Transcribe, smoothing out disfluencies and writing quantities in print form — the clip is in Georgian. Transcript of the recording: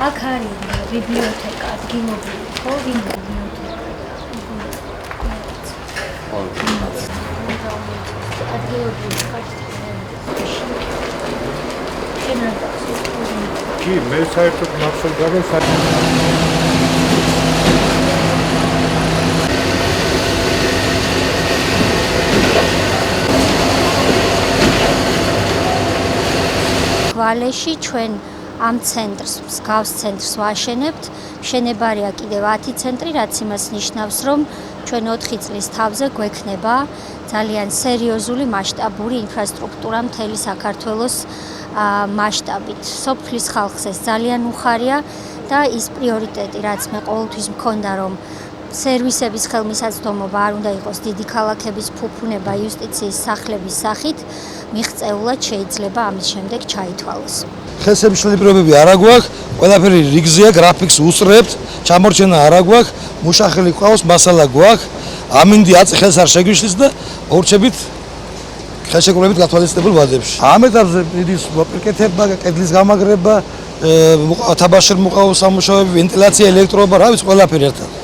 აქ არის ბიბლიოთეკა, ადგილობრივი, ხო, ვინ ბიბლიოთეკა? ადგილობრივი კი, მე საერთოდ მახსოვს გვალეში ჩვენ ამ ცენტრს, მსგავს ცენტრს ვაშენებთ. მშენებარია კიდევ 10 ცენტრი, რაც იმას ნიშნავს, რომ ჩვენ 4 წლის თავზე გვექნება ძალიან სერიოზული მასშტაბური ინფრასტრუქტურა მთელი საქართველოს მასშტაბით. სოფლის ხალხს ეს ძალიან უხარია და ის პრიორიტეტი, რაც მე ყოველთვის მქონდა, რომ სერვისების ხელმისაწვდომობა არ უნდა იყოს დიდი ქალაქების ფუფუნება იუსტიციის სახლების სახით, მიღწეულად შეიძლება ამის შემდეგ ჩაითვალოს. ხელშემშლელი პირობები არ აგვაქვს, ყველაფერი რიგზეა, გრაფიკს უსწრებთ, ჩამორჩენა არ აგვაქვს, მუშახელი ყავს, მასალა გვაქვს, ამინდი აწი ხელს არ შეგვიშლის და ორჩებით ხელშეკრულებით გათვალისწინებულ ვადებში. ამ ეტაპზე დიდი მოპირკეთება, კედლის გამაგრება, თაბაშირ მოყავს სამუშაოები, ვენტილაცია, ელექტროობა, რა ვიცი, ყველაფერი ერთად.